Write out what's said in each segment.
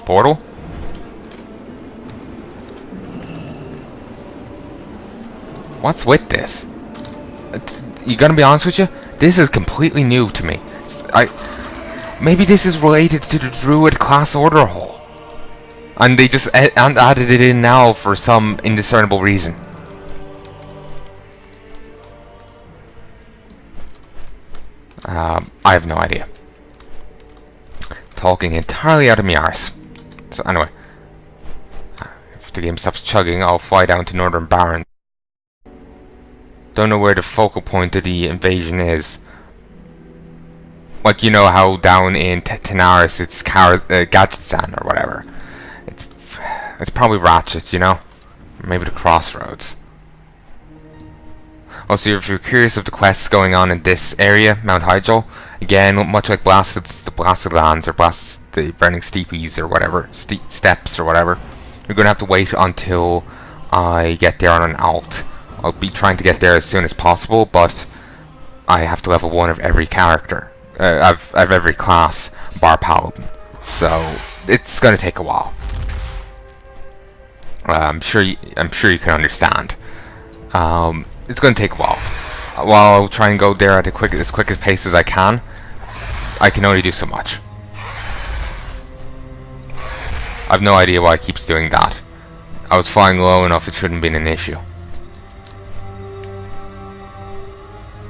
Portal? What's with this? You gonna be honest with you? This is completely new to me. Maybe this is related to the Druid class order hole. And they just added it in now for some indiscernible reason. I have no idea. Talking entirely out of my arse. So anyway, if the game stops chugging, I'll fly down to northern Barrens. Don't know where the focal point of the invasion is. Like, you know how down in Tanaris it's Gadgetzan or whatever. It's probably Ratchet, you know? Or maybe the Crossroads. Also, if you're curious of the quests going on in this area, Mount Hyjal, again, much like the Blasted Lands, or the Burning Steepies, or whatever, Steps, or whatever, you're going to have to wait until I get there on an alt. I'll be trying to get there as soon as possible, but I have to level 1 of every character. Of every class, bar Paladin. So, it's going to take a while. I'm sure you can understand. It's going to take a while. While I'll try and go there at as quick a pace as I can only do so much. I've no idea why it keeps doing that. I was flying low enough, it shouldn't have been an issue.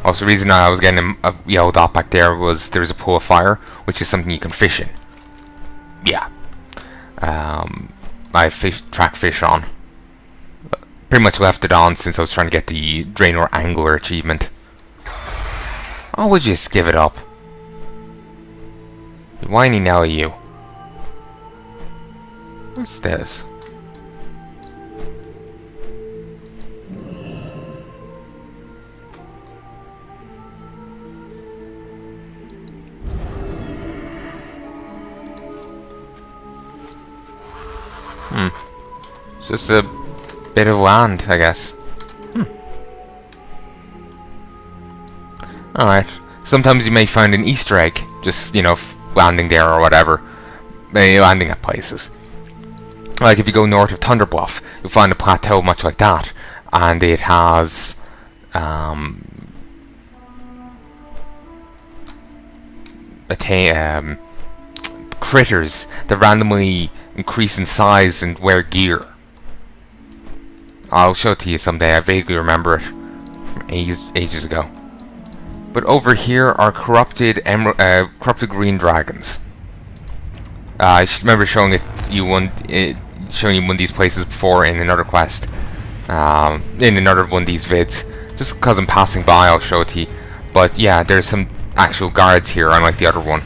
Also, the reason I was getting a yellow dot back there was there's a pool of fire, which is something you can fish in. Yeah. I track fish on. Pretty much left it on since I was trying to get the Draenor Angler achievement. Oh, would you just give it up? You whiny Nelly, you. What's this? It's just a bit of land, I guess. Alright. Sometimes you may find an Easter egg, just, you know, landing there or whatever. Landing at places. Like if you go north of Thunderbluff, you'll find a plateau much like that. And it has... critters that randomly increase in size and wear gear. I'll show it to you someday. I vaguely remember it from ages ago. But over here are corrupted green dragons. I remember showing showing you one of these places before in another quest, in another one of these vids. Just because I'm passing by, I'll show it to you. But yeah, there's some actual guards here, unlike the other one.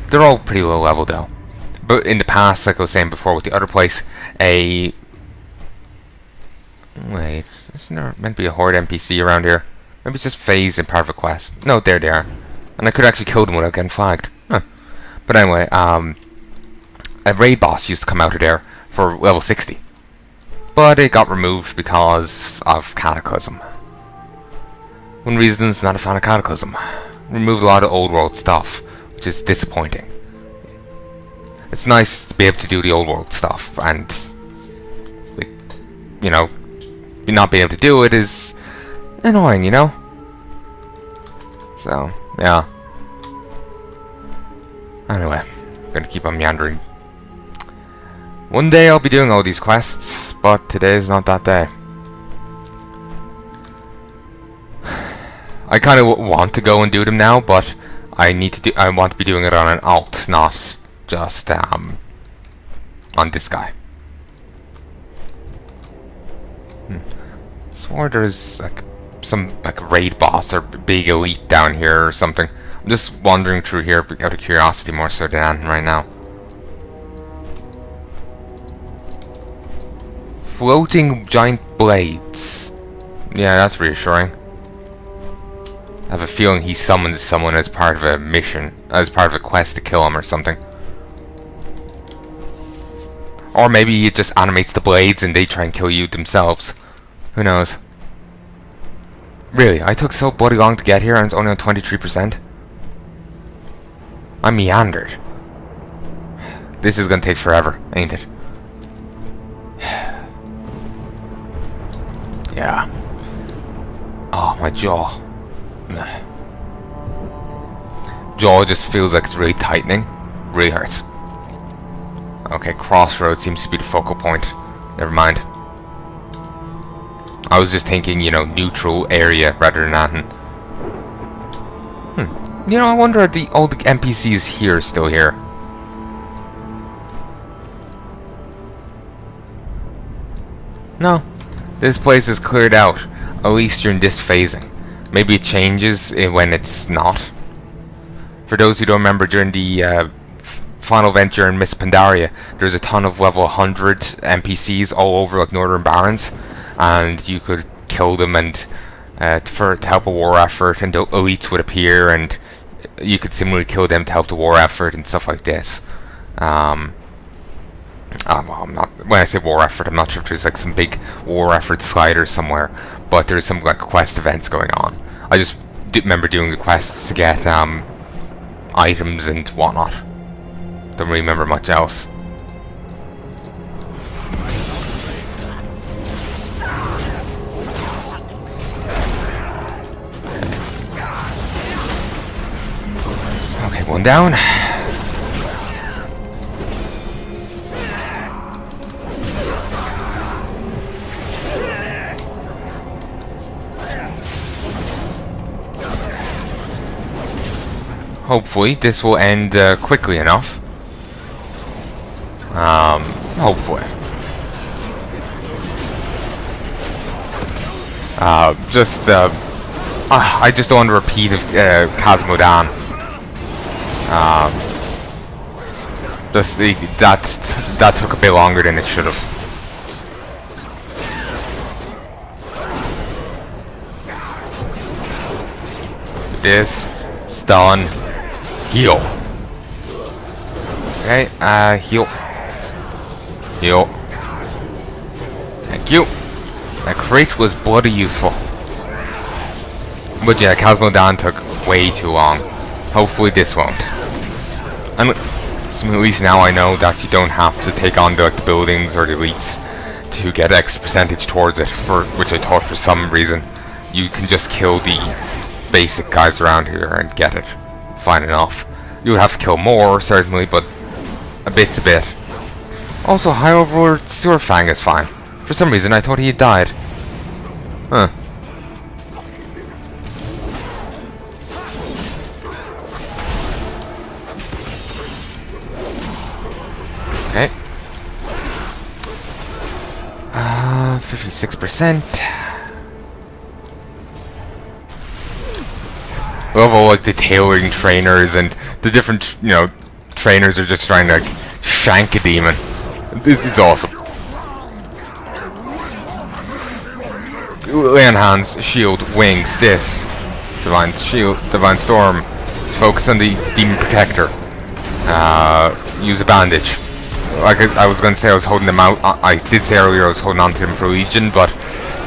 They're all pretty low level though. But in the past, like I was saying before with the other place, wait, isn't there meant to be a horde NPC around here? Maybe it's just phase in part of a quest. No, there they are. And I could actually kill them without getting flagged. Huh. But anyway, a raid boss used to come out of there for level 60. But it got removed because of Cataclysm. One reason is not a fan of Cataclysm. Removed a lot of old world stuff, which is disappointing. It's nice to be able to do the old world stuff, and you know, not being able to do it is annoying, you know? So, yeah. Anyway, I'm gonna keep on meandering. One day I'll be doing all these quests, but today's not that day. I kind of want to go and do them now, but I want to be doing it on an alt, not just on this guy. Swore there's like some raid boss or big elite down here or something. I'm just wandering through here out of curiosity more so than right now. Floating giant blades. Yeah, that's reassuring. I have a feeling he summoned someone as part of a mission, as part of a quest to kill him or something. Or maybe it just animates the blades and they try and kill you themselves. Who knows? Really, I took so bloody long to get here and it's only on 23%. I meandered. This is gonna take forever, ain't it? Yeah. Oh, my jaw. Jaw just feels like it's really tightening. Really hurts. Okay, crossroads seems to be the focal point. Never mind. I was just thinking, you know, neutral area rather than nothing. You know, I wonder are all the NPCs here still here? No. This place is cleared out. At least during this phasing. Maybe it changes when it's not. For those who don't remember, during the final venture in Miss Pandaria, there's a ton of level 100 NPCs all over like Northern Barrens, and you could kill them and to help a war effort, and the elites would appear, and you could similarly kill them to help the war effort and stuff like this. Well, I'm not. When I say war effort, I'm not sure if there's like some big war effort slider somewhere, but there's some like quest events going on. I just remember doing the quests to get items and whatnot. Don't really remember much else. Okay, one down. Hopefully this will end quickly enough. Hopefully. I just don't want to repeat of Cosmodan. That took a bit longer than it should have. This, stun, heal. Okay, heal. Heal. Thank you. That crate was bloody useful. But yeah, Cosmodan took way too long. Hopefully this won't. And at least now I know that you don't have to take on the buildings or the elites to get extra percentage towards it, for which I thought for some reason. You can just kill the basic guys around here and get it. Fine enough. You would have to kill more, certainly, but a bit's a bit. Also, High Overlord Surfang is fine. For some reason, I thought he had died. Huh. Okay. 56%. Love all like the tailoring trainers and the different, you know, trainers are just trying to like shank a demon. It's awesome. Lay on hands, shield, wings, this. Divine shield, divine storm. Focus on the demon protector. Use a bandage. Like I was going to say I was holding them out. I did say earlier I was holding on to them for Legion, but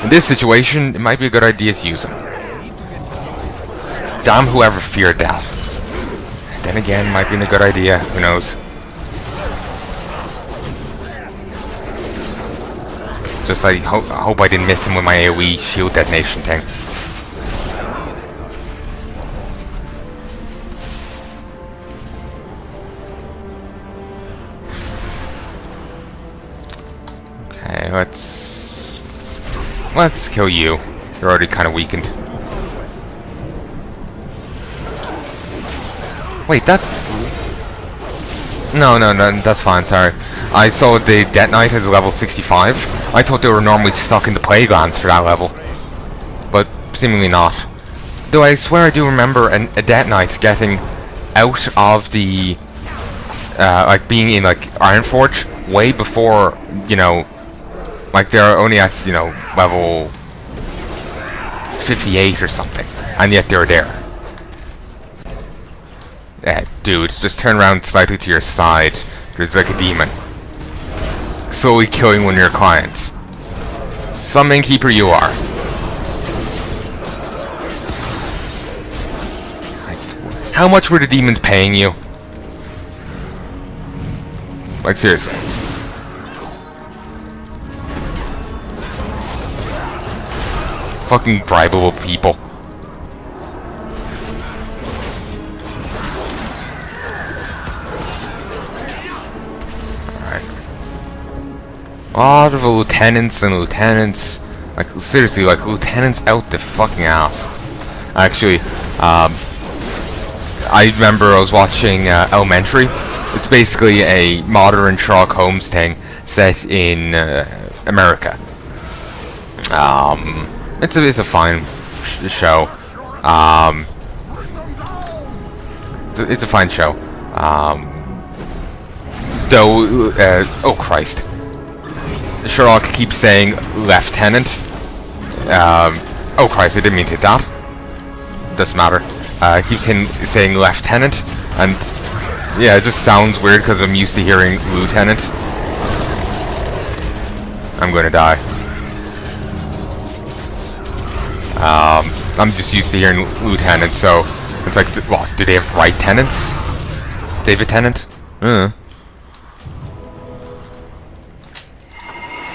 in this situation, it might be a good idea to use them. Damn whoever feared that. Then again, might be a good idea. Who knows? Just I hope I didn't miss him with my AoE shield detonation thing. Okay, let's kill you. You're already kind of weakened. Wait, that... No, that's fine, sorry. I saw the Death Knight as level 65. I thought they were normally stuck in the Plaguelands for that level. But seemingly not. Though I swear I do remember a Death Knight getting out of the... like being in like Ironforge way before, you know... Like they're only at, you know, level 58 or something. And yet they're there. Dude, just turn around slightly to your side. There's like a demon. Slowly killing one of your clients. Summoning Keeper you are. How much were the demons paying you? Like, seriously. Fucking bribable people. Alright. A lot of lieutenants and lieutenants. Like, seriously, like, lieutenants out the fucking ass. Actually, I remember I was watching Elementary. It's basically a modern Sherlock Holmes thing set in America. It's a fine show. It's a fine show. Though, oh Christ, Sherlock keeps saying lieutenant. Oh Christ, I didn't mean to hit that. Doesn't matter. Keeps saying lieutenant, and yeah, it just sounds weird because I'm used to hearing lieutenant. I'm gonna die. I'm just used to hearing lieutenant, so it's like, what? Do they have right tenants? David Tennant?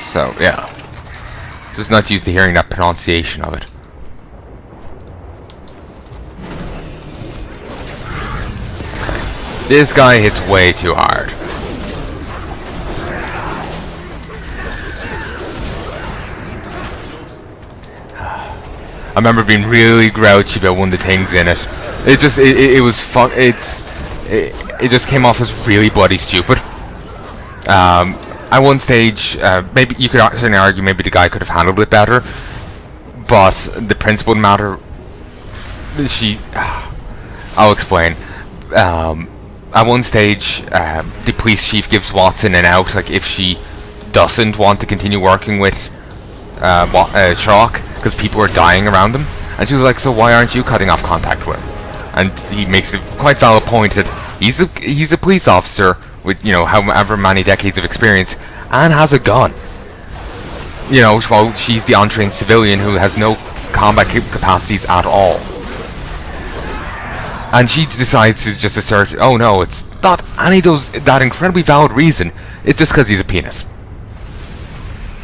So yeah, just not used to hearing that pronunciation of it. This guy hits way too hard. I remember being really grouchy about one of the things in it. It was fun. It just came off as really bloody stupid. At one stage, maybe you could certainly argue maybe the guy could have handled it better, but the principle of the matter. I'll explain. At one stage, the police chief gives Watson an out, like if she doesn't want to continue working with Sherlock, because people are dying around him. And she was like, so why aren't you cutting off contact with him? And he makes a quite valid point that he's a police officer with, you know, however many decades of experience, and has a gun. You know, while she's the untrained civilian who has no combat capacities at all. And she decides to just assert, oh no, it's not any of those, that incredibly valid reason, it's just because he's a penis.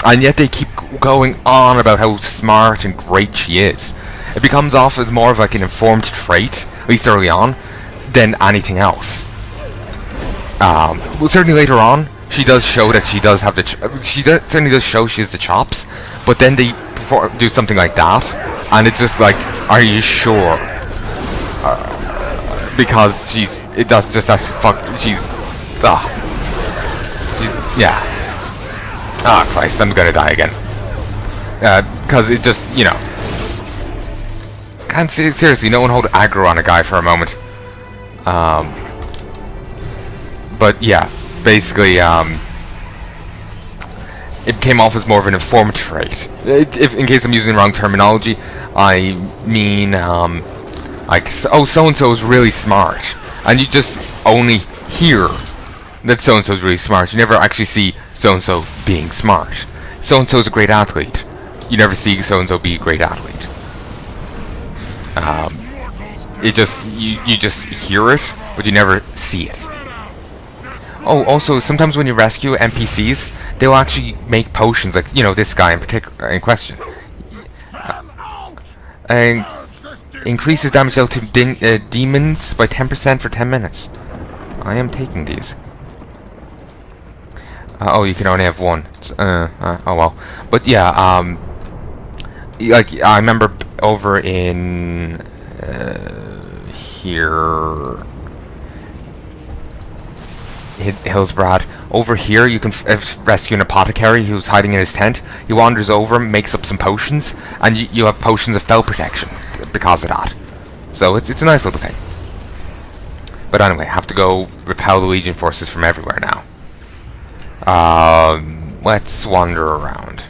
And yet they keep going on about how smart and great she is. It becomes off as more of like an informed trait, at least early on, than anything else. Well, certainly later on, she does show that she does have the, certainly does show she has the chops, but then they do something like that, and it's just like, are you sure? Because it does just as fuck, yeah. Ah, Christ, I'm gonna die again. Because it just, you know. And seriously, no one hold aggro on a guy for a moment. But yeah, basically, it came off as more of an informed trait. In case I'm using the wrong terminology, I mean, like, oh, so-and-so is really smart. And you just only hear that so-and-so is really smart. You never actually see so-and-so being smart. So-and-so is a great athlete. You never see so-and-so be a great athlete. You just hear it, but you never see it. Oh, also, sometimes when you rescue NPCs, they'll actually make potions, like, you know, this guy in particular, in question. And increases damage dealt to demons by 10% for 10 minutes. I am taking these. Oh, you can only have one. Oh well. But yeah, like, I remember over in here, Hillsbrad. Over here, you can rescue an apothecary who's hiding in his tent. He wanders over, makes up some potions, and you have potions of spell protection because of that. So it's a nice little thing. But anyway, I have to go repel the Legion forces from everywhere now. Let's wander around.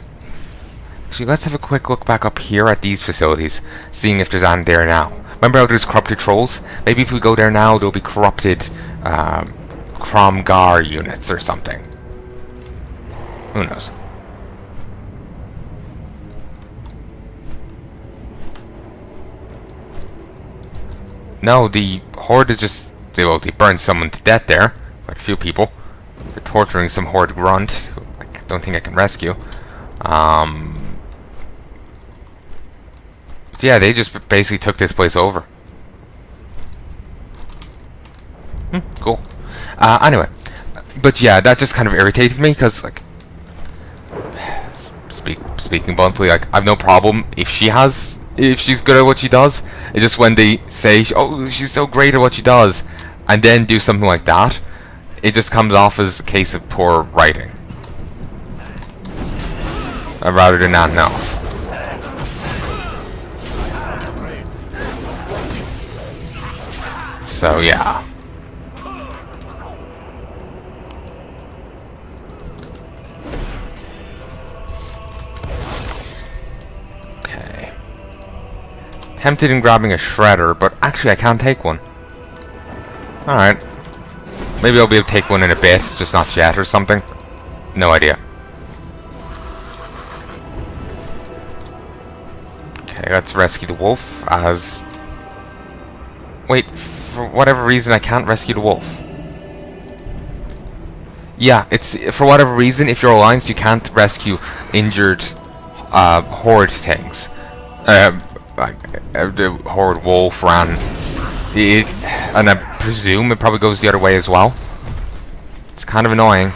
Actually, let's have a quick look back up here at these facilities, seeing if there's any there now. Remember how there's corrupted trolls? Maybe if we go there now, there'll be corrupted Kromgar units or something. Who knows? No, the Horde is just... They burned someone to death there. Quite a few people. They're torturing some horde grunt, who I don't think I can rescue. Yeah, they just basically took this place over. Cool. Anyway, but yeah, that just kind of irritated me because, like, speaking bluntly, like, I've no problem if she's good at what she does. It's just when they say, oh, she's so great at what she does, and then do something like that, it just comes off as a case of poor writing, rather than anything else. So yeah. Okay. Tempted in grabbing a shredder, but actually I can't take one. Alright. Maybe I'll be able to take one in a bit, just not yet or something. No idea. Okay, let's rescue the wolf as... Wait, for whatever reason I can't rescue the wolf. Yeah, it's for whatever reason, if you're alliance, you can't rescue injured horde things. The horde wolf ran... and I presume it probably goes the other way as well. It's kind of annoying.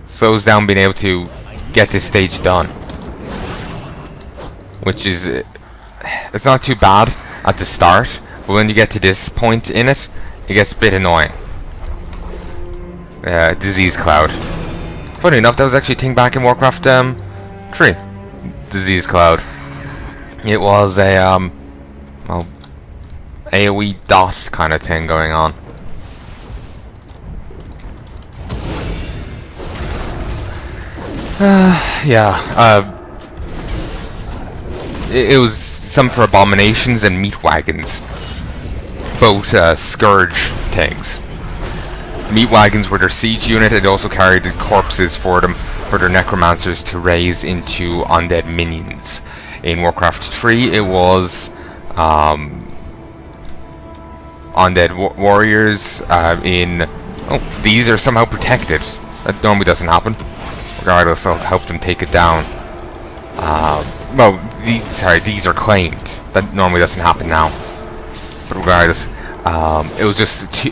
Slows down being able to get this stage done. Which is... it's not too bad at the start, but when you get to this point in it, it gets a bit annoying. Disease cloud. Funny enough, that was actually a thing back in Warcraft 3. Disease cloud. It was a well, AoE dot kind of thing going on. Yeah. It was some for abominations and meat wagons. Both scourge things. Meat wagons were their siege unit. It also carried corpses for them, for their necromancers to raise into undead minions. In Warcraft 3, it was undead warriors. Oh, these are somehow protected. That normally doesn't happen. Regardless, I'll help them take it down. Well, these are claimed. That normally doesn't happen now. But regardless, it was just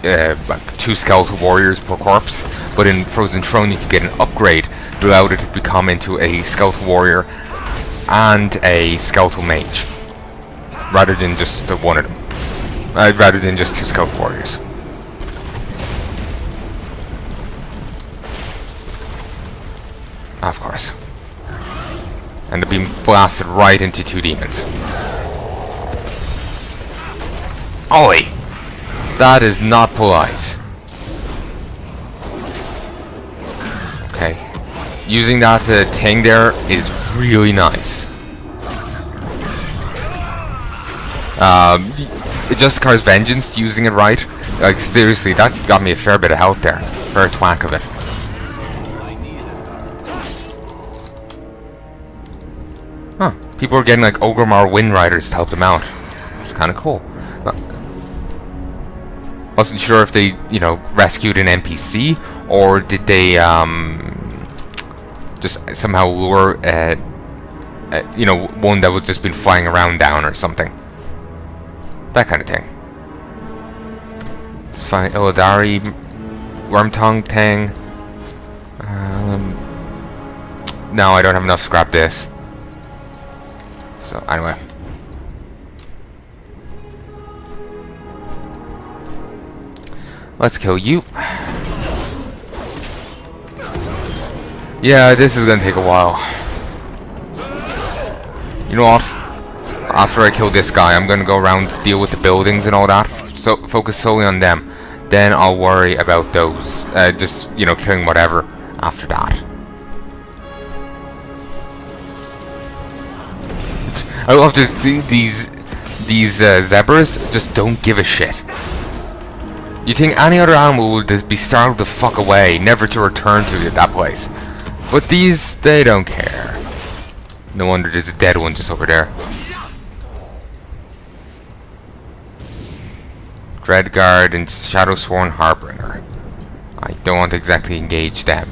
like 2 skeletal warriors per corpse. But in Frozen Throne, you could get an upgrade that allowed it to become into a skeletal warrior and a skeletal mage, rather than just one of them. Rather than just 2 skeletal warriors. Of course. And they're being blasted right into 2 demons. Oi! That is not polite. Okay. Using that thing there is really nice. It just cars vengeance using it right. Like, seriously, that got me a fair bit of health there. For a thwack of it. Huh. People were getting like Ogremar Wind Riders to help them out. It's kind of cool. Wasn't sure if they, you know, rescued an NPC or did they just somehow lure, you know, one that was just been flying around down or something. That kind of thing. Let's find Illidari, Wormtongue thing. No, I don't have enough to grab this. So anyway. Let's kill you. Yeah, this is gonna take a while. You know what? After I kill this guy, I'm gonna go around to deal with the buildings and all that. So focus solely on them. Then I'll worry about those. Just, you know, killing whatever after that. I love these zebras just don't give a shit. You think any other animal would just be startled the fuck away, never to return to that place. But these, they don't care. No wonder there's a dead one just over there. Dreadguard and Shadowsworn Harbinger. I don't want to exactly engage them.